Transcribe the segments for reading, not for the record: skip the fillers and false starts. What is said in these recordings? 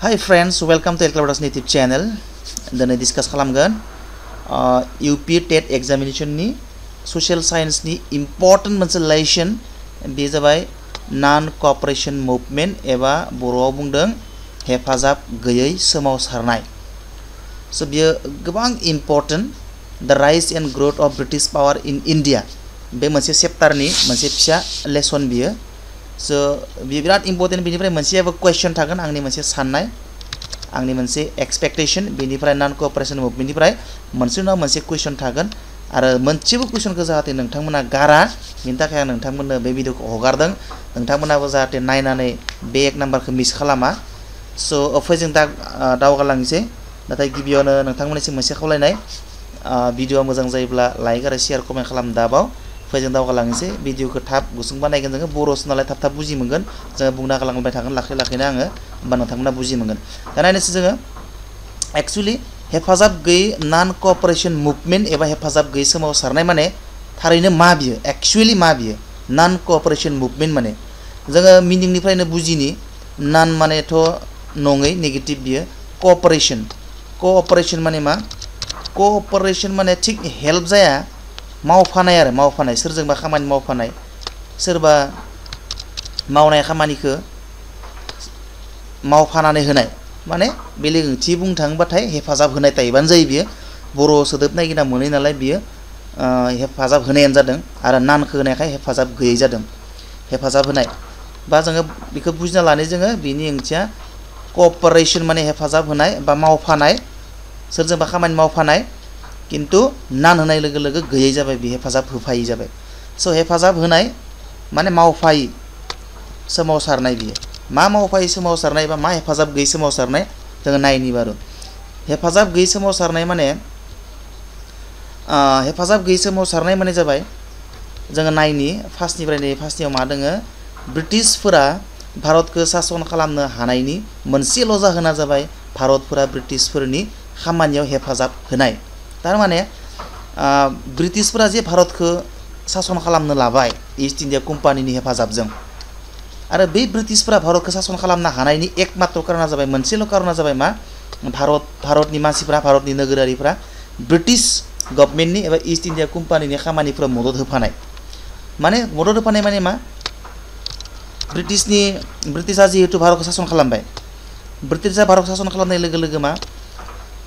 Hi friends, welcome to Elclavidas Native Channel. Dana discuss खालामगोन UP TET examination नि social science नि important मोनसे lesson बे जाबाय non cooperation movement एबा बर'आव बुंदों हेफाजाब गैयै सोमावसारनाय. So बियो गोबां important the rise and growth of British power in India. बे मोनसे chapter नि मोनसे फिसा lesson बियो. So बियो बिराद important बेनिफ्राय मोनसे question थागोन आंनि मोनसे साननाय आंनि मोनसे expectation बेनिफ्राय non cooperation movement निफ्राय मोनसे उनाव मोनसे question थागोन आरो मोनसेबो कुइसनखौ जाहाथे नोंथांमोना गारा बेनि थाखाय आं नोंथांमोननो बे भिडिअखौ हगारदों नोंथांमोनाबो जाहाथे नायनानै बे एक नाम्बारखौ मिस खालामा सो फैजों दावगालांनोसै नाथाय गिबियावनो नोंथांमोननिसिम मोनसे खावलायनाय भिडिअआ मोजां जायोब्ला लाइक आरो शेयार कमेन्ट खालाम दाबाव फैजों दावगालांनोसै भिडिअखौ थाब गुसुं बानायगोन जोङो बर'सो नालाय थाब थाब बुजि मोनगोन जोङो बुंना गालांबाय थागोन लाखै लाखैनो आङो होमबा नोंथांमोना बुजि मोनगोन दा नायनोसै जोङो एक्चुअली हेफाजाब गैयै नन कॉपरेशन मुभमेंट एबा हेफाजाब गैयै सोमावसारनाय माने थारैनो मा बियो एक्चुअली मा बियो नन कॉपरेशन मुभमेंट माने जोङो मिनिंनिफ्रायनो बुजिनि नन मानेथ' नङै नेगेटिभ बियो कोऑपरेशन माने मा कोऑपरेशन माने थिक हेल्प जाया मावफानाय आरो मावफानाय सोरजोंबा खामानि मावफानाय सोरबा मावनाय खामानिखौ मावफानानै होनाय माने बेलेग ओंथि बुंनो थाङोबाथाय हेफाजाब होनाय टाइपआनो जायो बियो बर' सोदोब नागिरना मोनै नालाय बियो हेफाजाब होनायानो जादों आरो नानखौ होनायखाय हेफाजाब गैयै जादों हेफाजाब होनाय बा जोङो बेखौ बुजिना लानाय जोङो बेनि ओंथिया कोऑपरेशन माने हेफाजाब होनाय बा मावफानाय सोरजोंबा खामानि मावफानाय किन्तु नान होनाय लोगो लोगो गैयै जाबाय बे हेफाजाब होफायै जाबाय स' हेफाजाब होनाय माने मावफायै सोमावसारनाय बियो मा मावफायै सोमावसारनाय बा मा हेफाजाब गैयै सोमावसारनाय जोङो नायनि बारु हेफाजाब गैयै सोमावसारनाय माने हेफाजाब गैयै सोमावसारनाय माने जाबाय जोङो नायनि फार्स्टनियाव मा दोङो ब्रिटिशफोरा भारतखौ सासन खालामनो हानायनि मोनसेल' जाहोना जाबाय भारतफोरा ब्रिटिशफोरनि खामानियाव हेफाजाब होनाय तारमाने ब्रिटिशफोरा जे भारतखौ सासन खालामनो लाबाय ईस्ट इंडिया कम्पानिनि हेफाजाबजों आरो बे ब्रिटिशफोरा भारतखौ सासन खालामनो हानायनि एकमात्र कारना जाबाय मोनसेल' कारना जाबाय मा भारतनि मानसिफ्रा भारतनि नोगोरारिफ्रा ब्रिटिश गभर्नमेन्टनि एबा ईस्ट इंडिया कम्पानिनि खामानिफोराव मदद होफानाय माने मदद होफानाय माने मा ब्रिटिशआ जिहेतु भारतखौ सासन खालामबाय ब्रिटिशआ भारतखौ सासन खालामनाय लोगो लोगो मा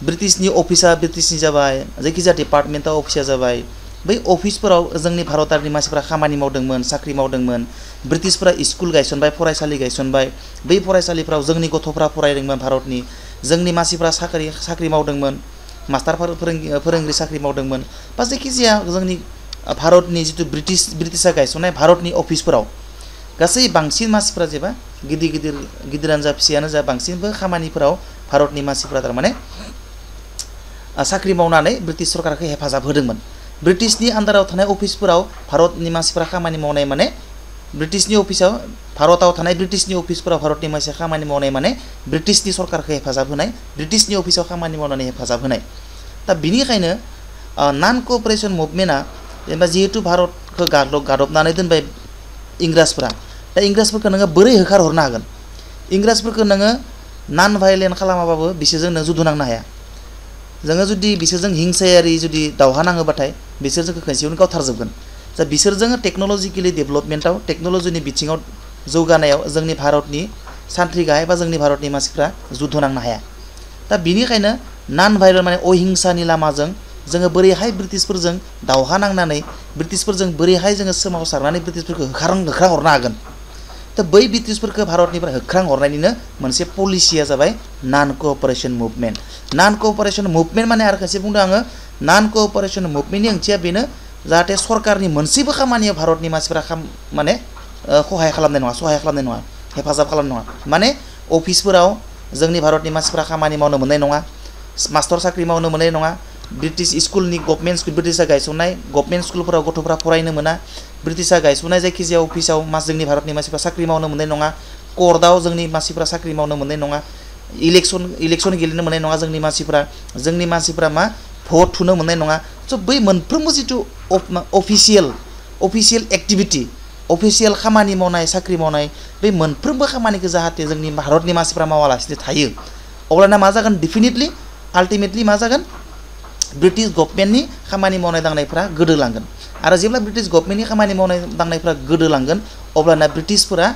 ब्रिटिशनि अफिसा ब्रिटिशनि जाबाय जायखिजाया डिपार्टमेन्टआ अफिसा जाबाय बै अफिसफोराव जोंनि भारतारिनि मानसिफ्रा खामानि मावदोंमोन साख्रि मावदोंमोन ब्रिटिशफोरा स्कुल गायसनबाय फरायसालि गायसनबाय बै फरायसालिफ्राव जोंनि गथ'फ्रा फरायदोंमोन भारतनि जोंनि मानसिफ्रा साख्रि मावदोंमोन मास्टारफोर फोरोंगिरि साख्रि मावदोंमोन बा जायखिजाया जोंनि भारतनि जितु ब्रिटिशआ गायसननाय भारतनि अफिसफोराव गासै बांसिन मानसिफ्रा जेबा गिदिरानो जा फिसायानो जा बांसिनबो खामानिफोराव भारतनि मानसिफ्रा थारमाने साख्रि मावनानै ब्रिटिश सरकारखौ हेफाजाब होदोंमोन ब्रिटिशनि आन्डाराव थानाय अफिसफोराव भारतनि मानसिफ्रा खामानि मावनाय माने ब्रिटिशनि अफिसाव भारताव थानाय ब्रिटिशनि अफिसफोराव भारतनि मानसिया खामानि मावनाय माने ब्रिटिशनि सरकारखौ हेफाजाब होनाय ब्रिटिशनि अफिसाव खामानि मावनानै हेफाजाब होनाय दा बिनिखायनो नन कॉपरेशन मुभमेन्टआ जेनेबा जिहेतु भारतखौ गादबनानै दोनबाय इंराजफोरा दा इंराजफोरखौ नोङो बोरै होखारहरनो हागोन इंराजफोरखौ नोङो नन भायलेन्ट खालामाबाबो बिसोरजों नों जुद नांनो हाया जोङो जुदि बिसोरजों हिंसायारि जुदि दावहा नाङोबाथाय बिसोर जोंखौ खनसेयावनो गावथारजोबगोन दा बिसोरजों टेक्न'लजिकेलि डेभेलपमेन्टआव टेक्न'लजिनि बिथिङाव जौगानायाव जोंनि भारतनि सान्थ्रि गाहाय बा जोंनि भारतनि मानसिफ्रा जुद्ध नांनो हाया दा बिनिखायनो नन भायलेन्ट माने अहिंसानि लामाजों जोङो बोरैहाय ब्रिटिशफोरजों दावहा नांनानै ब्रिटिशफोरजों बोरैहाय जोङो सोमावसारनानै ब्रिटिशफोरखौ होख्रांहरनो हागोन दा बै ब्रिटिशफोरखौ भारतनिफ्राय होख्रांहरनायनिनो मोनसे पलिसिया जाबाय नन कॉपरेशन मुभमेन्ट नन कॉपरेशन मुभमेन्ट माने आरो खायसे बुंदों आङो नन कॉपरेशन मुभमेन्टनि ओंथिया बेनो जाहाथे सरकारनि मोनसेबो खामानियाव भारतनि मानसिफ्रा माने सहाय खालामनाय नङा हेफाजाब खालामनाय नङा माने अफिसफोराव जोंनि भारतनि मानसिफ्रा खामानि मावनो मोननाय नङा मास्टार साख्रि मावनो मोननाय नङा ब्रिटिश स्कुलनि गभर्नमेन्ट स्कुल ब्रिटिशआ गायसननाय गभर्नमेन्ट स्कुलफोराव गथ'फ्रा फरायनो मोना ब्रिटिशआ गायसननाय जायखिजाया अफिसाव जोंनि भारतनि मानसिफ्रा साख्रि मावनो मोननाय नङा कर्टआव जोंनि मानसिफ्रा साख्रि मावनो मोननाय नङा इलेक्सन गेलेनो मोननाय नङा जोंनि मानसिफ्रा मा भट थुनो मोननाय नङा स' बै मोनफ्रोमबो जितु अफिसियेल एक्टिभिटि अफिसियेल खामानि मावनाय साख्रि मावनाय बे मोनफ्रोमबो खामानिखौ जाहाथे जोंनि भारतनि मानसिफ्रा मावालासिनो थायो अब्लाना मा जागोन डेफिनेटलि आल्टिमेटलि मा जागोन ब्रिटिश गभर्नमेन्टनि खामानि मावनाय दांनायफ्रा गोदोलांगोन आरो जेब्ला ब्रिटिश गभर्नमेन्टनि खामानि मावनाय दांनायफ्रा गोदोलांगोन अब्लाना ब्रिटिशफोरा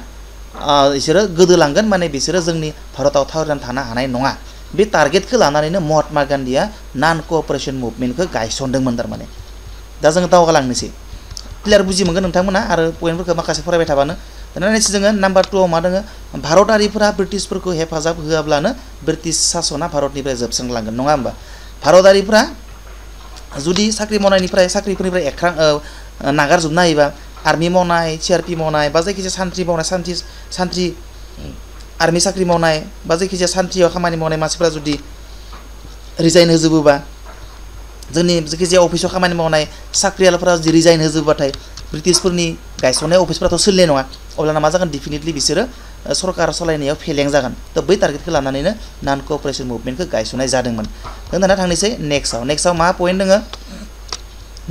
बिसोरो गोदोलांगोन माने बिसोरो जोंनि भारताव थावरिनानै थानो हानाय नङा बे टारगेटखौ लानानैनो महात्मा गान्धीया नन कअपारेशन मुभमेन्टखौ गायसनदोंमोन थारमाने दा जोङो दावगालांनोसै क्लियार बुजि मोनगोन नोंथांमोना आरो पइन्टफोरखौ माखासे फरायबाय थाबानो दाना नेक्स्ट जोङो नाम्बार 2 आव मा दङ भारतारिफोरा ब्रिटिशफोरखौ हेफाजाब होआब्लानो ब्रिटिश सासना भारतनिफ्राय जोबस्रांलांगोन नङा होमबा भारतारिफोरा जुदि साख्रिफोरनिफ्राय नागारजोबना होयोबा आर्मि मावनाय सिआरपि मावनाय बा जायखिजाया सान्थ्रि मावनाय सान्थ्रि आर्मि साख्रि मावनाय बा जायखिजाया सान्थ्रियाव खामानि मावनाय मानसिफोरा जुदि रिजाइन होजोबोबा जोंनि जायखिजाया अफिसाव खामानि मावनाय साख्रियालफोरा जुदि रिजाइन होजोबबाथाय ब्रिटिशफोरनि गायसननाय अफिसफोराथ' सोलिनाय नङा अब्लाना मा जागोन डेफिनेटलि बिसोरो सरकार सालायनायाव फेलें जागोन थ' बै टारगेटखौ लानानैनो नन कअपारेशन मुभमेन्टखौ गायसननाय जादोंमोन जों दाना थांनोसै नेक्स्टआव मा पइन्ट दङ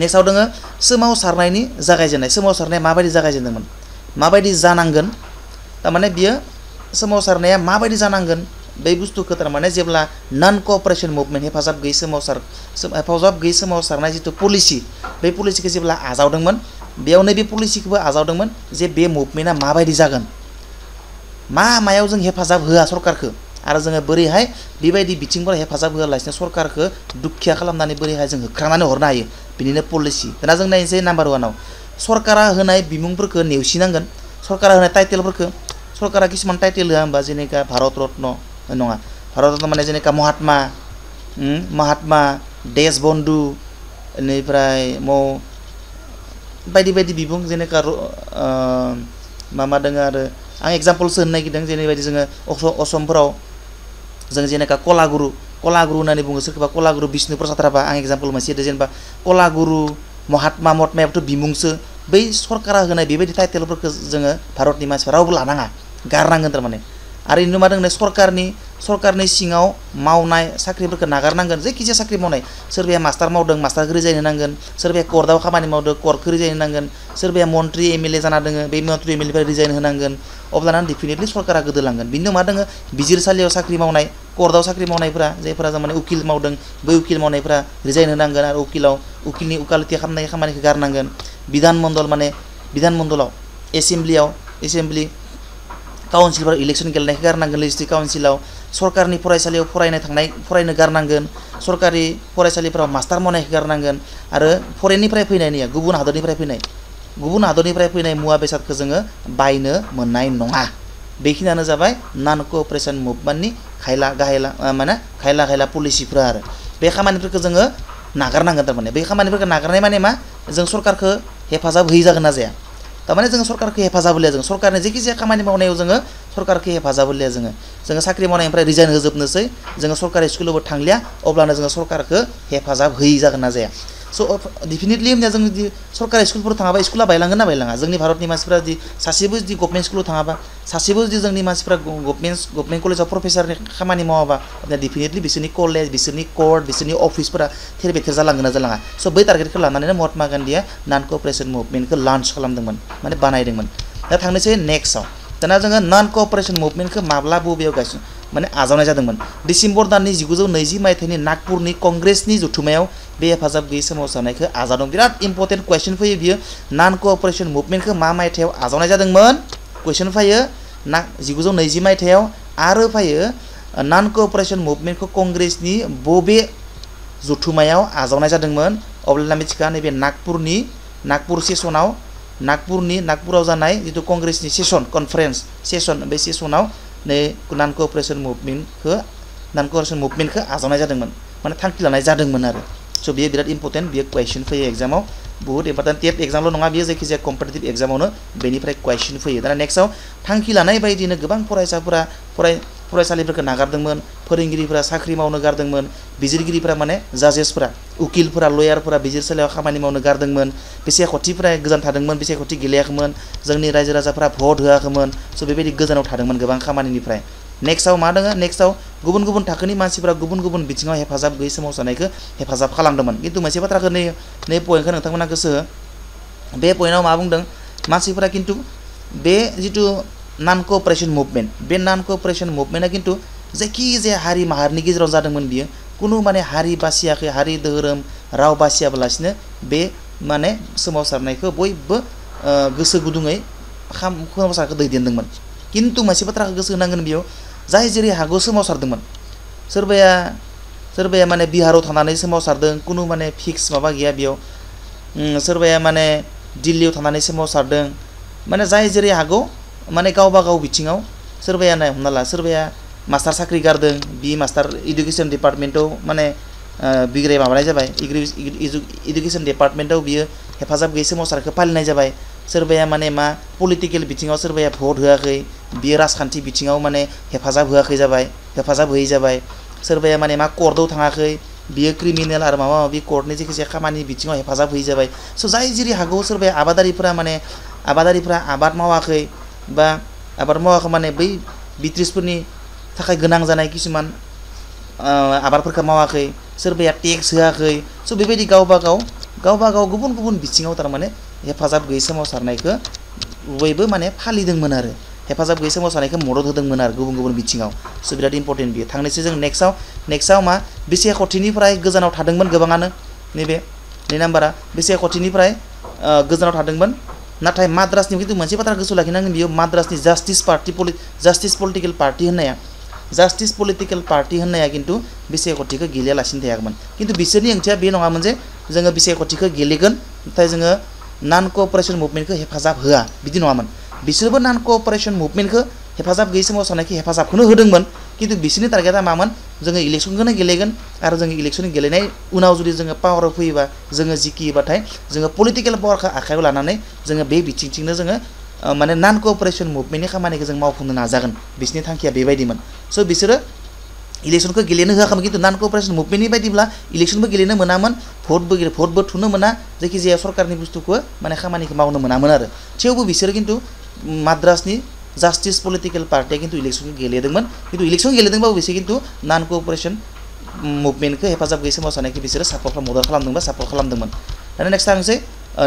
नेक्स्टआव दङ सोमावसारनायनि जागायजेननाय सोमावसारनाया माबायदि जागायजेनदोंमोन माबायदि जानांगोन थारमाने बियो सोमावसारनाया माबायदि जानांगोन बे बुस्थुखौ थारमाने जेब्ला नन कअपारेशन मुभमेन्ट हेफाजाब गैयै सोमावसारनाय जितु पलिसि बे पलिसिखौ जेब्ला आजावदोंमोन बेयावनो बे पलिसिखौबो आजावदोंमोन जे बे मुभमेन्टआ माबायदि जागोन मायाव जों हेफाजाब होआ सरकारखौ आरो जोङो बोरैहाय बेबायदि बिथिंफोराव हेफाजाब होआलासिनो सरकारखौ दुखिया खालामनानै बोरैहाय जों होख्रांनानै हरनो हायो बिनिनो पलिसि दाना जों नायनोसै नाम्बार 1 आव सरकारा होनाय बिमुंफोरखौ नेवसिनांगोन सरकारा होनाय टाइटेलफोरखौ सरकारा किसुमान टाइटेल होआ होमबा जेनेका भारत रत्न नङा भारत रत्न माने जेनेका महात्मा देश बन्धु बेनिफ्राय बायदि बायदि बिबुं जेनेका मा दङ आरो आं एग्जाम्पलसो होनो नागिरदों जेरैबायदि जोङो असमफोराव जों जेनेका कलागुरु होननानै बुङो सोरखौबा कलागुरु बिष्णु प्रसाद राभा आं एग्जाम्पल मोनसे होदो जेनेबा कलागुरु महात्मायाबोथ' बिमुंसो बै सरकारा होनाय बेबायदि टाइटेलफोरखौ जोङो भारतनि मानसिफोरा रावबो लानाङा गारनांगोन थारमाने आरो इनो मा दङ सरकारनि सिङाव मावनाय साख्रिफोरखौ नागारनांगोन जायखिजाया साख्रि मावनाय सोरबाया मास्टार मावदों मास्टारखौ रिजाइन होनांगोन सोरबाया कर्टआव खामानि मावदों कर्टखौ रिजाइन होनांगन सोरबाया मन्त्रि एमएलए जाना दङ बे मन्त्रि एमएलएनिफ्राय रिजाइन होनांगोन अब्लाना डेफिनेटलि सरकारा गोदोलांगोन बिनि उनाव मा दङ बिजिरसालियाव साख्रि मावनाय कर्टआव साख्रि मावनायफोरा जायफोरा माने उकिल मावदों बै उकिल मावनायफोरा रिजाइन होनांगोन आरो उकिलनि उकालति खालामनाय खामानिखौ गारनांगोन बिधान मण्डलाव एसेम्ब्लि काउन्सिलफोर इलेक्सन गेलेनायखौ गारनांगोन लेजिस्लेटिभ काउन्सिलाव सरकारनि फरायसालियाव फरायनो गारनांगोन सरकारि फरायसालिफोराव मास्टार मावनायखौ गारनांगोन आरो फरेननिफ्राय फैनायनिया गुबुन हादरनिफ्राय फैनाय मुवा बेसादखौ जोङो बायनो मोननाय नङा बेखिनियानो जाबाय नन कअपारेशन मुभमेन्टनि खायला पलिसिफोरा आरो बे खामानिफोरखौ जोङो नागारनांगोन थारमाने बे खामानिफोरखौ नागारनाय माने मा जों सरकारखौ हेफाजाब होयै जागोन ना जाया थारमाने जोङो सरकारखौ हेफाजाब होलिया जों सरकारनि जायखिजाया खामानि मावनायाव जोङो सरकारखौ हेफाजाब होलिया जोङो साख्रि मावनायनिफ्राय रिजाइन होजोबनोसै जोङो सरकारि स्कुलावबो थांलिया अब्लानो जोङो सरकारखौ हेफाजाब होयै जागोन ना जाया स' डेफिनेटलि होमब्ला जों जुदि सरकारि स्कुलफोराव थाङाबा स्कुला बायलांगोन ना बायलाङा जोंनि भारतनि मानसिफ्रा जुदि सासेबो जुदि गभर्नमेन्ट स्कुलाव थाङाबा सासेबो जुदि जोंनि मानसिफ्रा गभर्नमेन्ट कलेजाव प्रफेसारनि खामानि मावाबा डेफिनेटलि बिसोरनि कलेज बिसोरनि कर्ट बिसोरनि अफिसफोरा थेर बेथेर जालांगोन ना जालाङा स' बै टारगेटखौ लानानैनो महात्मा गान्धीया नन कअपारेशन मुभमेन्टखौ लन्च खालामदोंमोन माने बानायदोंमोन दा थांनोसै नेक्स्टआव दाना जोङो नन कअपारेशन मुभमेन्टखौ माब्ला बबेयाव आजावनाय जादोंमोन डिसेम्बर दाननि 1920 मायथाइनि नागपुरनि कंग्रेसनि जथुमायाव बे हेफाजाब गैयै सोमावसारनायखौ आजावदों बिराद इम्पर्टेन्ट कुवेश्चन फैयो बियो नन कअपारेशन मुभमेन्टखौ मा मायथाइयाव आजावनाय जादोंमोन कुवेश्चन फैयो 1920 मायथाइयाव आरो फैयो नन कअपारेशन मुभमेन्टखौ कंग्रेसनि बबे जथुमायाव आजावनाय जादोंमोन अब्लाना मिथिखा नैबे नागपुराव जानाय जितु कंग्रेसनि कनफारेन्स सेसन बे सेसनाव नन कअपारेशन मुभमेन्टखौ आजावनाय जादोंमोन माने थांखि लानाय जादोंमोन आरो स' बेयो बिराद इम्पर्टेन्ट बेयो कुवेश्चन फैयो एग्जामाव बहुत इम्पर्टेन्ट टेट एग्जामल' नङा बेयो जायखिजाया कम्पिटिटिभ एग्जामावनो बेनिफ्राय कुवेश्चन फैयो दाना नेक्स्टआव थांखि लानाय बायदिनो गोबां फरायसाफोरा फरायसालिफोरखौ नागारदोंमोन फोरोंगिरिफोरा साख्रि मावनो गारदोंमोन बिजिरगिरिफोरा माने जाजेसफोरा उकिलफोरा लयारफोरा बिजिरसालियाव खामानि मावनो गारदोंमोन बिसायख'थिफोरा गोजान थादोंमोन बिसायख'थि गेलेयाखैमोन जोंनि रायजो राजाफोरा भट होआखैमोन स' बेबायदि गोजानाव थादोंमोन गोबां खामानिनिफ्राय नेक्स्टआव मा दङ नेक्स्टआव गुबुन गुबुन थाखोनि मानसिफोरा गुबुन गुबुन बिथिङाव हेफाजाब गैयै सोमावसारनायखौ हेफाजाब खालामदोंमोन खिन्थु मोनसे बाथ्राखौ नै पइन्टखौ नोंथांमोना गोसो हो बे पइन्टआव मा बुंदों मानसिफोरा खिन्थु बे जितु नन कोअपारेशन मुभमेन्ट बे नन कोअपारेशन मुभमेन्टआ खिन्थु जायखिजाया हारि माहारिनि गेजेराव जादोंमोन बियो कुनु माने हारि बासियाखै हारि धोरोम राव बासियाबालासिनो बे माने सोमावसारनायखौ बयबो गोसो गुदुङै सोमावसारखौ दैदेनदोंमोन खिन्थु मोनसे बाथ्राखौ गोसो होनांगोन बेयाव जाय जेरै हागौ सोमावसारदोंमोन सोरबाया माने बिहाराव थानानै सोमावसारदों कुनु माने फिक्स माबा गैया बेयाव सोरबाया माने दिल्लीयाव थानानै सोमावसारदों माने जाय जेरै हागौ माने गावबा गाव बिथिङाव सोरबाया नाय हमना ला सोरबाया मास्टार साख्रि गारदों बि मास्टार इडुकेशन डिपार्टमेन्टआव माने बिग्राय माबानाय जाबाय इडुकेशन डिपार्टमेन्टआव बियो हेफाजाब गैयै सोमावसारखौ फालिनाय जाबाय सोरबाया माने मा पलिटिकेल बिथिङाव सोरबाया भट होआखै बियो राजखान्थि बिथिङाव माने हेफाजाब होआखै जाबाय हेफाजाब होयै जाबाय सोरबाया माने मा कर्टआव थाङाखै बियो क्रिमिनेल आरो माबा माबि कर्टनि जायखिजाया खामानि बिथिङाव हेफाजाब होयै जाबाय स' जाय जेरै हागौ सोरबाया आबादारिफोरा आबाद मावाखै बा आबाद मावाखै माने बै ब्रिटिशफोरनि थाखाय गोनां जानाय किसुमान आबादफोरखौ मावाखै सोरबाया टेक्स होआखै स' बेबायदि गावबा गाव गुबुन गुबुन बिथिङाव थारमाने हेफाजाब गैयै सोमावसारनायखौ बयबो माने फालिदोंमोन आरो हेफाजाब गैयै सोमावसारनायखौ मदद होदोंमोन आरो गुबुन गुबुन बिथिङाव स' बिराद इम्पर्टेन्ट बियो थांनोसै जों नेक्स्टआव मा बिसायख'थिनिफ्राय गोजानाव थादोंमोन गोबाङानो नैबे नै नाम्बारा बिसायख'थिनिफ्राय गोजानाव थादोंमोन नाथाय माद्रासनि खिन्थु मोनसे बाथ्रा गोसोआव लाखिनांगोन बियो माद्रासनि जास्टिस पलिटिकेल पार्टी होननाया खिन्थु बिसायख'थिखौ गेलेयालासिनो थायाखैमोन खिन्थु बिसोरनि ओंथिया बे नङामोन जे जोङो बिसायख'थिखौ गेलेगोन नाथाय जोङो नन कोअपारेशन मुभमेन्टखौ हेफाजाब होआ बिदि नङामोन बिसोरबो नन कोअपारेशन मुभमेन्टखौ हेफाजाब गैयै सोमावसारनायखौ हेफाजाबखौनो होदोंमोन खिन्थु बिसोरनि टारगेटआ मामोन जोङो इलेक्सनखौनो गेलेगोन आरो जोङो इलेक्सन गेलेनाय उनाव जुदि जोङो पावाराव फैयोबा जोङो जिखियोबाथाय जोङो पलिटिकेल पावारखौ आखायाव लानानै जोङो बे बिथिंथिंनो जोङो माने नन कोअपारेशन मुभमेन्टनि खामानिखौ जों मावफुंनो नाजागोन बिसोरनि थांखिया बेबायदिमोन स' बिसोरो इलेक्सनखौ गेलेनो होआखैमोन खिन्थु नन कोअपारेशन मुभमेन्टनि बायदिब्ला इलेक्सनबो गेलेनो मोनामोन भटबो थुनो मोना जायखिजाया सरकारनि बुस्थुखौ माने खामानिखौ मावनो मोनामोन आरो थेवबो बिसोरो खिन्थु माद्रासनि जास्टिस पलिटिकेल पार्टिया खिन्थु इलेक्सनखौ गेलेदोंमोन खिन्थु इलेक्सन गेलेदोंबाबो बिसोर खिन्थु नन कोअपारेशन मुभमेन्टखौ हेफाजाब गैयै सोमावसारनायखौ बिसोरो मदद खालामदोंमोन सापर्ट खालामदोंमोन दाना नेक्स्ट थांसै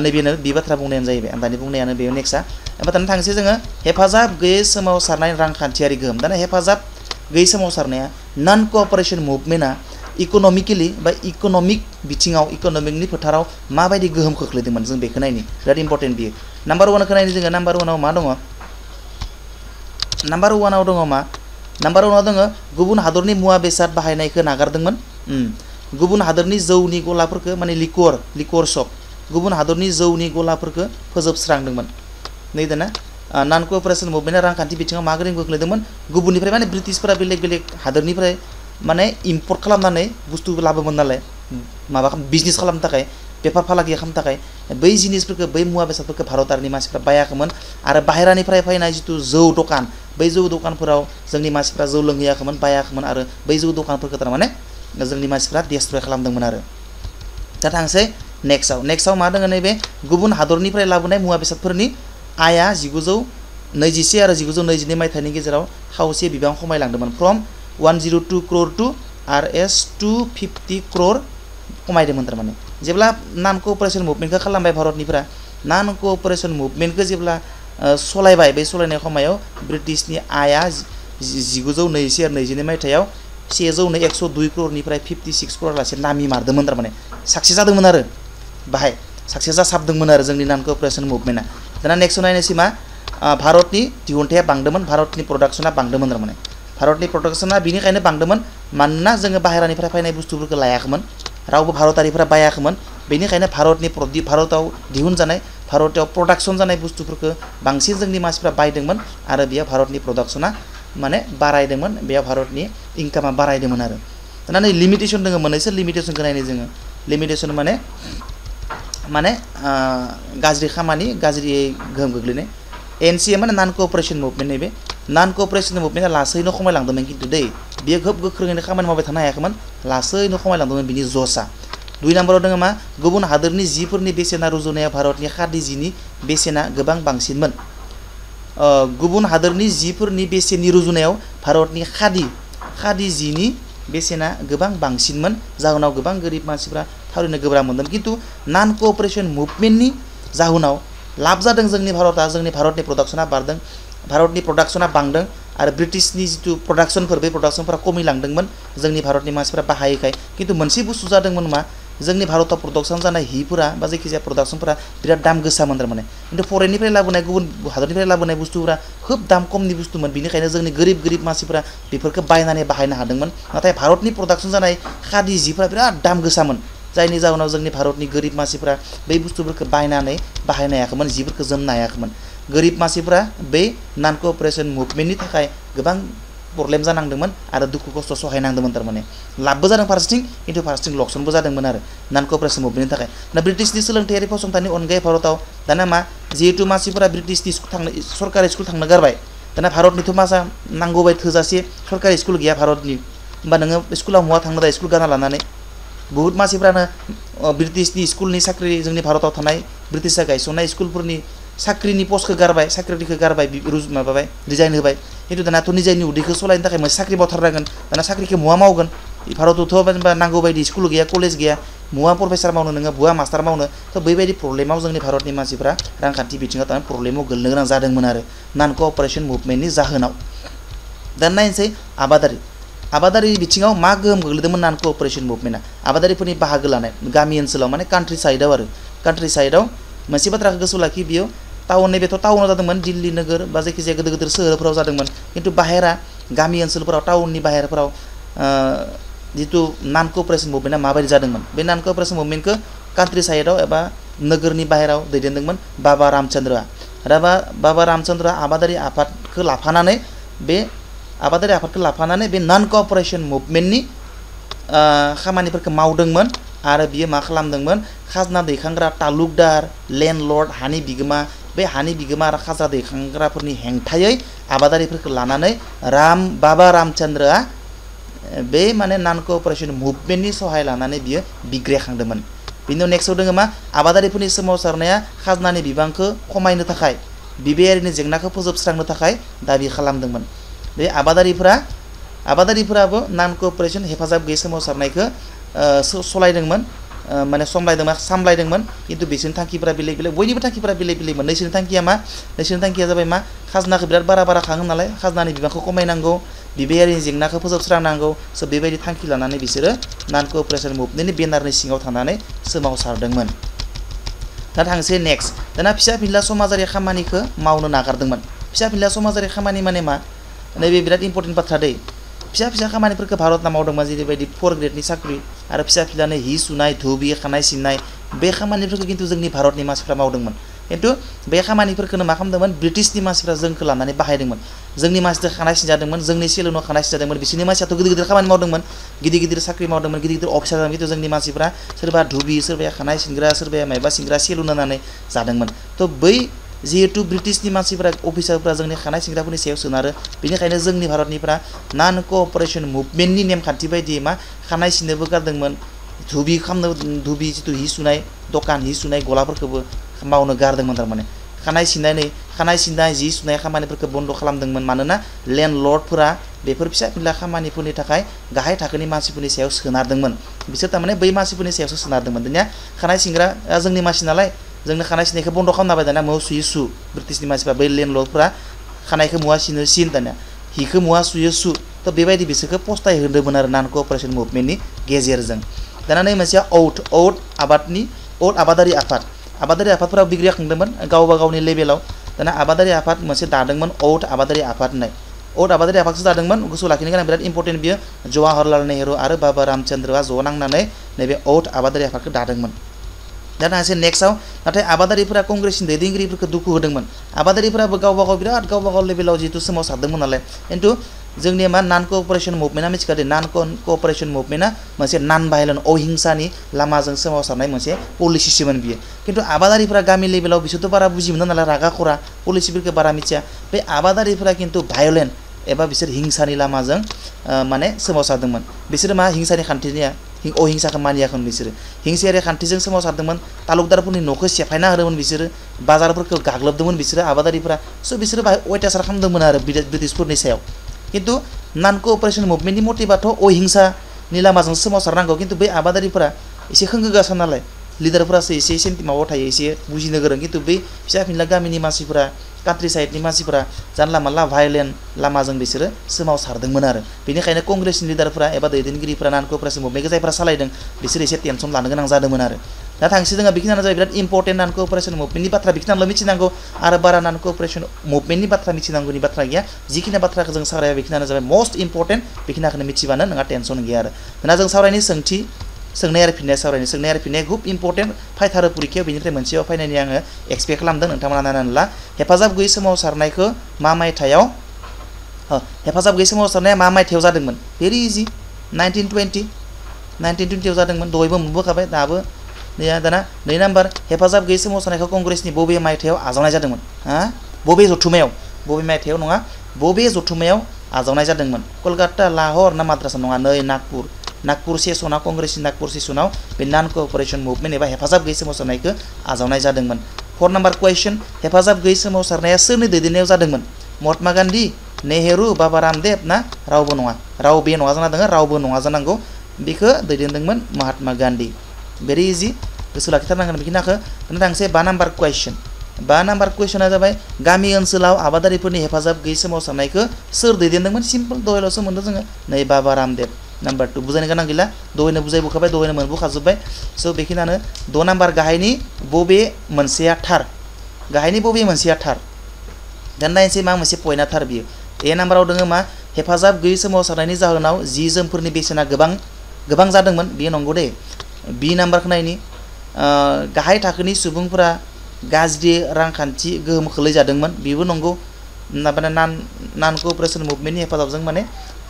नैबेनो बे बाथ्रा बुंनायानो जाहैबाय आं दानि बुंनायानो बेयो नेक्स्टआ ओमफ्राय दाना थांसै जोङो हेफाजाब गैयै सोमावसारनाय रांखान्थियारि गोहोम दाना हेफाजाब गैयै सोमावसारनाया नन कोअपारेशन मुभमेन्टआ इक'नमिकेलि बा इक'नमिक बिथिङाव इक'नमिकनि फोथाराव माबायदि गोहोम खोख्लैदोंमोन जों बेखौ नायनि बिराद इम्पर्टेन्ट बियो नाम्बार वानखौ नायनि जोङो नाम्बार वानाव मा दङ नाम्बार वानाव दङ गुबुन हादरनि मुवा बेसाद बाहायनायखौ नागारदोंमोन गुबुन हादरनि जौनि गलाफोरखौ माने लिकर शप गुबुन हादरनि जौनि गलाफोरखौ फोजोबस्रांदोंमोन नै दाना नन कोअपारेशन मुभमेन्टआ रांखान्थि बिथिङाव मा गोहोम खोख्लैदोंमोन गुबुननिफ्राय माने ब्रिटिशफोरा बेलेग हादरनिफ्राय माने इम्पर्ट खालामनानै बुस्थु लाबोमोन नालाय माबा बिजनेस खालामनो थाखाय बेफार फालांगि खालामनो थाखाय बै जिनिसफोरखौ बै मुवा बेसादफोरखौ भारतारिनि मानसिफ्रा बायाखैमोन आरो बाहेरानिफ्राय फैनाय जितु जौ दखान बै जौ दखानफोराव जोंनि मानसिफ्रा जौ लोंहैयाखैमोन बायाखैमोन आरो बै जौ दखानफोरखौ थारमाने जोंनि मानसिफ्रा डिस्ट्रय खालामदोंमोन आरो दा थांसै नेक्स्टआव मा दङ नैबे गुबुन हादरनिफ्राय लाबोनाय मुवा बेसादफोरनि आया 1921 आरो 1922 मायथाइनि गेजेराव खावसे बिबां खमायलांदोंमोन from 102 crore to RS 250 crore खमायदोंमोन थारमाने जेब्ला नन कोअपारेशन मुभमेन्टखौ खालामबाय भारतनिफ्रा नन कोअपारेशन मुभमेन्टखौ जेब्ला सलायबाय बे सलायनाय समायाव ब्रिटिशनि आया 1922 आरो 22 मायथाइयाव 102 crore 56 crore लासे नामि मारदोंमोन थारमाने साक्सेस जादोंमोन आरो बाहाय साक्सेस जासाबदोंमोन आरो जोंनि नन कोअपारेशन मुभमेन्टआ दाना नेक्स्टआव नायनोसै मा भारतनि दिहुनथाया बांदोंमोन भारतनि प्रडाक्शना बांदोंमोन थारमाने भारतनि प्रडाक्शना बिनिखायनो बांदोंमोन मानोना जोङो बाहेरानिफ्राय फैनाय बुस्थुफोरखौ लायाखैमोन रावबो भारतारिफोरा बायाखैमोन बेनिखायनो भारताव दिहुनजानाय भारताव प्रडाक्शन जानाय बुस्थुफोरखौ बांसिन जोंनि मानसिफ्रा बायदोंमोन आरो बेयाव भारतनि प्रडाक्शना माने बारायदोंमोन बेयाव भारतनि इनकामा बारायदोंमोन आरो दाना नै लिमिटेसन दङ मोननैसो लिमिटेसनखौ नायनो जोङो लिमिटेसन माने गाज्रि खामानि गाज्रि गोहोम गोग्लैनाय एनसिए माने नन कोअपारेशन मुभमेन्ट नैबे नन कोअपारेशन मुभमेन्टआ लासैनो खमायलांदोंमोन खिन्थु बियो खोब गोख्रोङैनो खामानि मावबाय थानो हायाखैमोन लासैनो खमायलांदोंमोन बिनि जसआ 2 नाम्बाराव दङ मा गुबुन हादोरनि जिफोरनि बेसेना रुजुनायाव भारतनि खादि जिनि बेसेना गोबां बांसिनमोन गुबुन हादोरनि जिफोरनि बेसेननि रुजुनायाव भारतनि खादि जिनि बेसेना गोबां बांसिनमोन जाहोनाव गोबां गोरिब मानसिफ्रा थारैनो गोब्राब मोनदों खिन्थु नन कोअपारेशन मुभमेन्टनि जाहोनाव लाब जादों जोंनि भारतनि प्रडाक्शना बारदों भारतनि प्रडाक्शना बांदों आरो ब्रिटिशनि जितु प्रडाक्शनफोर बे प्रडाक्शनफोरा खमिलांदोंमोन जोंनि भारतनि मानसिफोरा बाहायैखाय खिन्थु मोनसे बुस्थु जादोंमोन मा जोंनि भारताव प्रडाक्शन जानाय हिफोरा बा जायखिजाया प्रडाक्शनफोरा बिराद दाम गोसामोन थारमाने खिन्थु फरेननिफ्राय लाबोनाय गुबुन हादरनिफ्राय लाबोनाय बुस्थुफोरा खोब दाम खमनि बुस्थुमोन बिनिखायनो जोंनि गोरिब मानसिफोरा बेफोरखौ बायनानै बाहायनो हादोंमोन नाथाय भारतनि प्रडाक्शन जानाय खादि जिफोरा बिराद दाम गोसामोन जायनि जाहोनाव जोंनि भारतनि गोरिब मानसिफोरा बै बुस्थुफोरखौ बायनानै बाहायनो हायाखैमोन जिफोरखौ जोमनो हायाखैमोन गोरिब मानसिफोरा बै नन क'अपारेशन मुभमेन्टनि थाखाय गोबां प्रब्लेम जानांदोंमोन आरो दुखु खस्थ सहायनांदोंमोन थारमाने लाबबो जादों फारसेथिं खिन्थु फारसेथिं लकसनबो जादोंमोन आरो नन क'अपारेशन मुभमेन्टनि थाखाय दा ब्रिटिशनि सोलोंथायारि फसंथाननि अनगायै भारताव दाना मा जिहेतु मानसिफोरा ब्रिटिशनि सरकारि स्कुल थांनो गारबाय दाना भारतनिथ' मासा नांगौ बायदि थोजासे सरकारि स्कुल गैया भारतनि होमबा नोङो स्कुलाव मुवा थांनो दा स्कुल गारना लानानै बहुत मानसिफ्रानो ब्रिटिशनि स्कुलनि साख्रि जोंनि भारताव थानाय ब्रिटिशआ गायसननाय स्कुलफोरनि साख्रिनि पस्टखौ गारबाय साख्रिखौ गारबाय माबाबाय रिजाइन होबाय खिन्थु दानाथ' निजानि उदैखौ सलायनो थाखाय मोनसे साख्रि मावथारनांगोन दाना साख्रिखौ मुवा मावगोन भारतावथ' जेनेबा नांगौ बायदि स्कुल गैया कलेज गैया मुवा प्रफेसार मावनो नोङो बुवा मास्टार मावनो थ' बेबायदि प्रब्लेमाव जोंनि भारतनि मानसिफ्रा रांखान्थि बिथिङाव थानाय प्रब्लेमाव गोलैनो गोनां जादोंमोन आरो नन क'अपारेशन मुभमेन्टनि जाहोनाव दा नायनोसै आबादारि बिथिङाव मा गोहोम गोग्लैदोंमोन नन क'अपारेशन मुभमेन्टआ आबादारिफोरनि बाहागो लानाय गामि ओनसोलाव माने कान्ट्रि साइडआव मोनसे बाथ्राखौ गोसोआव लाखि बियो टाउन नैबेथ' टाउनाव जादोंमोन दिल्ली नोगोर बा जायखिजाया गिदिर सोहोरफोराव जादोंमोन खिन्थु बाहेरा गामि ओनसोलफोराव टाउननि बाहेरफोराव जितु नन क'अपारेशन मुभमेन्टआ माबायदि जादोंमोन बे नन क'अपारेशन मुभमेन्टखौ कान्ट्रि साइडआव एबा नोगोरनि बाहेराव दैदेनदोंमोन बाबा रामचन्द्रआ आबादारि आफादखौ लाफानानै बे नन क'अपारेशन मुभमेन्टनि खामानिफोरखौ मावदोंमोन आरो बियो मा खालामदोंमोन खाजना दैखांग्रा तालुकदार लेन्डलर्ड हानि बिगोमा बे हानि बिगोमा आरो खाजना दैखांग्राफोरनि हेंथायै आबादारिफोरखौ लानानै बाबा रामचन्द्रआ बे माने नन क'अपारेशन मुभमेन्टनि सहाय लानानै बियो बिग्रायखांदोंमोन बिनि उनाव नेक्स्टआव दङ मा आबादारिफोरनि सोमावसारनाया खाजनानि बिबांखौ खमायनो थाखाय बिबायारिनि जेंनाखौ फोजोबस्रांनो थाखाय दाबि खालामदोंमोन बे आबादारिफोराबो नन क'अपारेशन हेफाजाब गैयै सोमावसारनायखौ सामलायदोंमोन खिन्थु बिसोरनि थांखिफोरा बेलेग बयनिबो थांखिफोरा बेलेग नैसोरनि थांखिया जाबाय मा खाजनाखौ बिराद बारा खाङो नालाय खाजनानि बिबांखौ खमायनांगौ बिबायारिनि जेंनाखौ फोजोबस्रांनांगौ स' बेबायदि थांखि लानानै बिसोरो नन क'अपारेशन मुभमेन्टनि बेनारनि सिङाव थानानै सोमावसारदोंमोन दा थांसै नेक्स्ट दाना फिसा फिनला समाजारि खामानिखौ मावनो नागारदोंमोन फिसा फिनला समाजारि खामानि माने मा नैबे बिराद इम्पर्टेन्ट बाथ्रा दै फिसा खामानिफोरखौ भारतना मावदोंमोन जेरैबायदि 4 ग्रेडनि साख्रि आरो फिसा फिलानो हि सुनाय धुबि खानाय सिननाय बे खामानिफोरखौ खिन्थु जोंनि भारतनि मानसिफ्रा मावदोंमोन खिन्थु बे खामानिफोरखौनो मा खालामदोंमोन ब्रिटिशनि मानसिफ्रा जोंखौ लानानै बाहायदोंमोन जोंनि मानसिजों खानाय सिनजादोंमोन जोंनि सेलुनाव खानाय सिनजादोंमोन बिसोरनि मानसियाथ' गिदिर खामानि मावदोंमोन गिदिर साख्रि मावदोंमोन गिदिर अफिसार जादोंमोन खिन्थु जोंनि मानसिफ्रा सोरबा धुबि सोरबाया खानाय सिनग्रा सोरबाया मायबा सिनग्रा सेलुन होनानै जादोंमोन थ' बै जिहेतु ब्रिटिशनि मानसिफ्रा अफिसारफ्रा जोंनि खानाय सिनग्राफोरनि सायाव सोनारो बेनिखायनो जोंनि भारतनिफ्रा नन क'अपारेशन मुभमेन्टनि नेमखान्थि बायदियै मा खानाय सिननोबो गारदोंमोन धुबि जितु हि सुनाय दखान हि सुनाय गलाफोरखौबो मावनो गारदोंमोन थारमाने खानाय सिननाय जि सुनाय खामानिफोरखौ बन्द' खालामदोंमोन मानोना लेन्डलर्डफोरा बेफोर फिसा फिनला खामानिफोरनि थाखाय गाहाय थाखोनि मानसिफोरनि सायाव सोनारदोंमोन बिसोर थारमाने बै मानसिफोरनि सायावसो सोनारदोंमोन दानिया खानाय सिनग्राया जोंनि मानसि नालाय जोंनो खानाय सिननायखौ बन्द' खालामना होबाय दानिया मुवा सुयो ब्रिटिशनि मानसिफ्रा बै लेन्डलर्डफोरा खानायखौ मुवा सिन दानिया हिखौ मुवा सुयो थ' बेबायदि बिसोरखौ पस्ताय होदोंमोन आरो नन क'अपारेशन मुभमेन्टनि गेजेरजों दाना नै मोनसेया आबादारि आफादफोरा बिग्रायखांदोंमोन गावबा गावनि लेभेलाव दाना आबादारि आफाद मोनसे दादोंमोन आबादारि आफाद होननाय आबादारि आफादसो दादोंमोन गोसोआव लाखिनो गोनां बिराद इम्पर्टेन्ट बियो जवाहरलाल नेहरू आरो बाबा रामचन्द्रआ ज' नांनानै नैबे आबादारि आफादखौ दादोंमोन दाना एसे नेक्स्टआव नाथाय आबादारिफोरा कंग्रेसनि दैदेनगिरिफोरखौ दुखु होदोंमन आबादारिफोराबो गावबा गाव लेभेलाव जिहेतु सोमावसारदोंमोन नालाय खिन्थु जोंनि मा नन क'अपारेशन मुभमेन्टआ मिथिखादों नन क'अपारेशन मुभमेन्टआ मोनसे नन भायलेन्ट अहिंसानि लामाजों सोमावसारनाय मोनसे पलिसिसोमोन बियो खिन्थु आबादारिफोरा गामि लेभेलाव बिसोरथ' बारा बुजिमोना नालाय रागा खरा पलिसिफोरखौ बारा मिथिया बे आबादारिफोरा खिन्थु भायलेन्ट एबा बिसोर हिंसानि लामाजों माने सोमावसारदोंमोन बिसोर मा हिंसानि खान्थिनिया अहिंसाखौ मानियाखैमोन बिसोरो हिंसायारि खान्थिजों सोमावसारदोंमन तालुकदारफोरनि न'खौ सेफायना होदोंमन बिसोरो बाजारफोरखौ गाग्लोबदोंमन बिसोरो आबादारिफोरा स' बिसोरो बाहाय अयथासार खालामदोंमोन आरो ब्रिटिशफोरनि सायाव खिन्थु नन क'अपारेशन मुभमेन्टनि मटिभाथ' अहिंसानि लामाजों सोमावसारनांगौ खिन्थु बै आबादारिफोरा एसे होंगोगासा नालाय लिडारफोरासो एसे माबायाव थायो एसे बुजिनो गोरों खिन्थु बै फिसा फिनला गामिनि मानसिफोरा कान्ट्रि साइडनि मानसिफोरा जानला मानला भायलेन्ट लामाजों बिसोरो सोमावसारदोंमोन आरो बेनिखायनो कंग्रेसनि लिडारफोरा एबा दैदेनगिरिफोरा नान क'अपारेसन मुभमेन्टखौ जायफोरा सालायदों बिसोर एसे टेनसन लानो गोनां जादोंमोन आरो दा थांसै जोंहा बेखिनियानो जाबाय बिराद इम्पर्टेन्ट नान क'अपारेसन मुभमेन्टनि बाथ्रा बेखिनियानोल' मिथिनांगौ आरो बारा नान क'अपारेसन मुभमेन्टनि बाथ्रा मिथिनांगौनि बाथ्रा गैया जिखिनि बाथ्राखौ जों सावराया बेखिनियानो जाबाय मस्ट इम्पर्टेन्ट बेखिनिखौनो मिथिबानो नोंहा टेनसन गैया आरो दाना जों सावरायनि सोंथि सोंनाय आरो फिननाया खुब इम्पर्टेन्ट फायथारो परिखायाव बेनिफ्राय मोनसेयाव फैनायनि आङो एक्सपेक्ट खालामदों नोंथांमोना नायनानै ला हेफाजाब गैयै सोमावसारनायखौ मा मायथाइयाव हेफाजाब गैयै सोमावसारनाया मा मायथाइयाव जादोंमोन भेरि इजि 1920 जादोंमोन दहायबो मोनबोखाबाय दाबो दाना 2 नाम्बार हेफाजाब गैयै सोमावसारनायखौ कंग्रेसनि बबे मायथाइयाव आजावनाय जादोंमोन बबे मायथाइयाव नङा बबे जथुमायाव आजावनाय जादोंमोन कलकाता लाहौर ना माद्रासा नङा नै नागपुर सेसनाव कंग्रेसनि नागपुर सेसनाव बे नान क'अपारेसन मुभमेन्ट एबा हेफाजाब गैयै सोमावसारनायखौ आजावनाय जादोंमोन 4 नाम्बार कुवेश्चन हेफाजाब गैयै सोमावसारनाया सोरनि दैदेननायाव जादोंमोन महात्मा गान्धी नेहरू बाबा रामदेव ना रावबो नङा रावबो नङा जाना दङ रावबो नङा जानांगौ बेखौ दैदेनदोंमोन महात्मा गान्धी भेरि इजि गोसो लाखिथारनांगोन बेखिनिखौ थांसै 5 नाम्बार कुवेश्चना जाबाय गामि ओनसोलाव आबादारिफोरनि हेफाजाब गैयै सोमावसारनायखौ सोर दैदेनदोंमोन सिम्पल दहायल'सो मोनदों जोङो नै बाबा रामदेव नाम्बार 2 बुजायनो गोनां गैला दहायनो बुजायबोखाबाय दहायनो मोनबोखाजोब्बाय स' बेखिनियानो 2 नाम्बार गाहायनि बबे मोनसेया थार दान नायनोसै मा मोनसे पइन्टआ थार बियो ए नाम्बाराव दङ मा हेफाजाब गैयै सोमावसारनायनि जाहोनाव जि जोमफोरनि बेसेना गोबां जादोंमोन बेयो नंगौ दे बि नाम्बारखौ नायनि गाहाय थाखोनि सुबुंफोरा गाज्रि रांखान्थि गोहोम खोलैजादोंमोन बेबो नंगौ माने नान क'अपारेसन मुभमेन्टनि हेफाजाबजों माने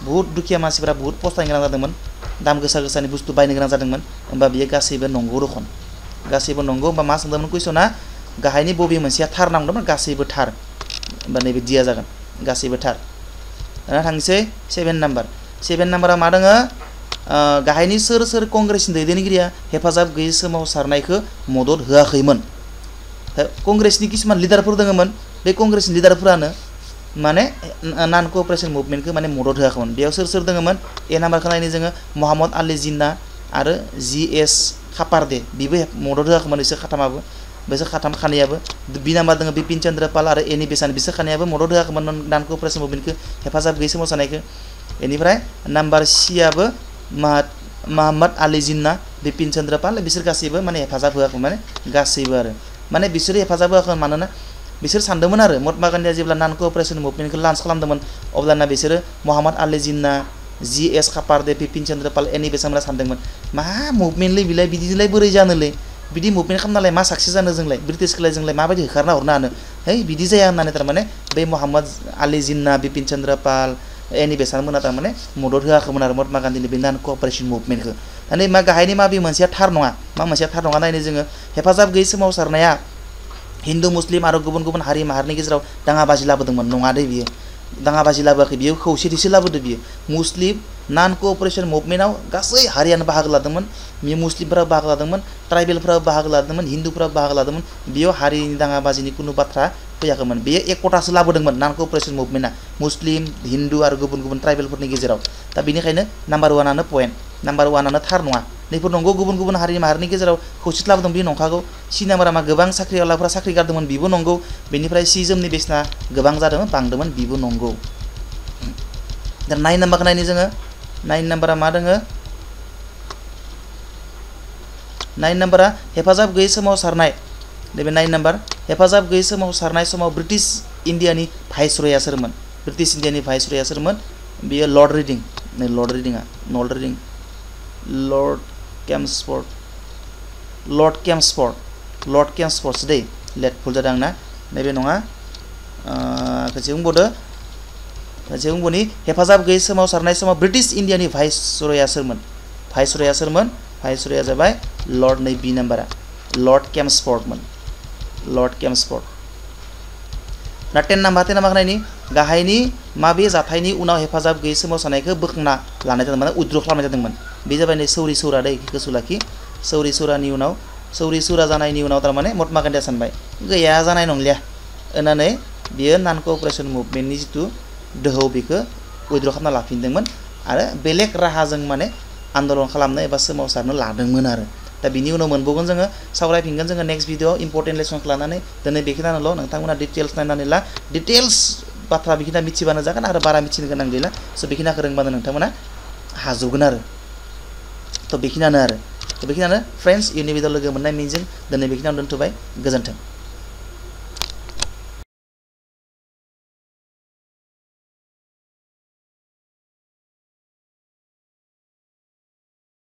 बहुत दुखिया मानसिफोरा बहुत पस्तायनो गोनां जादोंमोन दाम गोसानि बुस्थु बायनो गोनां जादोंमोन होमबा बियो गासैबो नंगौ रखम गासैबो नंगौ होमबा मा सोंदोंमोन कुइसना गाहायनि बबे मोनसेया थार नांदोंमोन गासैबो थार होमबा नैबे दिया जागोन गासैबो थार दाना थांसै 7 नाम्बारा मा दङ गाहायनि सोर कंग्रेसनि दैदेनगिरिया हेफाजाब गैयै सोमावसारनायखौ मदद होआखैमोन कंग्रेसनि किसुमान लिडारफोर दङमोन बे कंग्रेसनि लिडारफोरानो माने नान क'अपारेसन मुभमेन्टखौ माने मदद होआखैमोन बेयाव सोर दङमोन ए नाम्बारखौ नायनो जोङो मोहम्मद आली जिन्ना आरो जी.एस. खापारदे बेबो मदद होआखैमोन बिसोर खानैयाबो बि नाम्बार दङ बिपिन चन्द्र पाल आरो एनि बेसान्त बिसोर खानैयाबो मदद होआखैमोन नान क'अपारेसन मुभमेन्टखौ हेफाजाब गैयै सोमावसारनायखौ बेनिफ्राय नाम्बार सियाबो मोहम्मद आली जिन्ना बिपिन चन्द्र पाल बिसोर गासैबो माने हेफाजाब होआखै माने गासैबो आरो माने बिसोरो हेफाजाब होआखै मानोना बिसोर सानदोंमोन आरो महात्मा गान्धीया जेब्ला नान क'अपारेसन मुभमेन्टखौ लन्च खालामदोंमोन अब्लाना बिसोरो मोहम्मद आली जिन्ना जी.एस. खापारदे बिपिन चन्द्र पाल एनि बेसान्तमोना सानदोंमोन मा मुभमेन्टलै बिलाय बिदिलाय बोरै जानोलै बिदि मुभमेन्ट खालामनालाय मा साक्सेस जानो जोंलाय ब्रिटिशखौलाय जोंलाय माबायदि होखारना हरनो हानो है बिदि जाया होननानै थारमाने बे मोहम्मद आली जिन्ना बिपिन चन्द्र पाल एनि बेसान्तमोना थारमाने मदद होआखैमोन आरो महात्मा गान्धीनि बे नान क'अपारेसन मुभमेन्टखौ दानि मा गाहायनि मा बे मोनसेया थार नङा नायनो जोङो हेफाजाब गैयै सोमावसारनाया हिन्दु मुस्लिम आरो गुबुन हारि माहारिनि गेजेराव दाङाबाजि लाबोदोंमोन नङा दे बियो दाङाबाजि लाबोआखै बियो खौसेथिसो लाबोदों बियो मुस्लिम नान क'अपारेसन मुभमेन्टआव गासै हारियानो बाहागो लादोंमोन मुस्लिमफोरा बाहागो लादोंमोन ट्राइबेलफोरा बाहागो लादोंमोन हिन्दुफोरा बाहागो लादोंमन बेयाव हारिनि दाङाबाजिनि कुनु बाथ्रा फैयाखैमोन बेयो एकतासो लाबोदोंमोन नान क'अपारेसन मुभमेन्टआ मुस्लिम हिन्दु आरो गुबुन ट्राइबेलफोरनि गेजेराव दा बेनिखायनो नाम्बार 1 पइन्ट नाम्बार 1 थार नङा नैफोर नंगौ गुबुन हारि माहारिनि गेजेराव खौसेथि लाबोदों बे नंखागौ सि नाम्बारा मा गोबां साख्रिआवलाफोरा साख्रि गारदोंमोन बेबो नंगौ बेनिफ्राय सि जोमनि बेसेना गोबां जादोंमोन बांदोंमोन बेबो नंगौ दा 9 नाम्बारखौ नायनि जोङो 9 नाम्बारा मा दङ 9 नाम्बारा हेफाजाब गैयै सोमावसारनाय नैबे 9 नाम्बार हेफाजाब गैयै सोमावसारनाय समाव ब्रिटिश इन्डियानि भाइसरया सोरमोन बेयो लर्ड रिडिं लर्ड केम्सफर्ड दे लेट भुल जादों आंना नैबे नङा खनसे बुंबोनि हेफाजाब गैयै सोमावसारनाय समाव ब्रिटिश इन्डियानि भाइसरया सोरमोन भाइसरया जाबाय लर्ड नै बि नाम्बारा लर्ड केम्सफर्डमोन दा 10 नाम्बार नायनि गाहायनि माबे जाथायनि उनाव हेफाजाब गैयै सोमावसारनायखौ बोखांना लानाय जादोंमोन माने उद्र खालामनाय जादोंमोन बे जाबाय नै सौरि सौरा दै गोसो लाखि सौरि सौरा जानायनि उनाव थारमाने महात्मा गान्धीया सानबाय गैया जानाय नंलिया होननानै बियो नान क'अपारेसन मुभमेन्टनि जिथु दोहौ बेखौ उद्र खालामना लाफिनदोंमोन आरो बेलेग राहाजों माने आन्दलन खालामनो एबा सोमावसारनो लादोंमोन आरो दा बिनि उनाव मोनबावगोन जोङो सावरायफिनगोन जोङो नेक्स्ट भिडिअ इम्पर्टेन्ट लेसनखौ लानानै दिनै बेखिनियानोल' नोंथांमोना डिटेल्स नायनानै ला डिटेल्स बाथ्रा बेखिना मिथिबानो जागोन आरो बारा मिथिनो गोनां गैला स' बेखिनिखौ रोंबानो नोंथांमोना हाजोबगोन आरो थ' बेखिनियानो फ्रेन्ड्स इयुननि भिडिअ लोगो मोननाय मिजिं दिनै बेखिनियावनो दोनथ'बाय गोजोन्थों।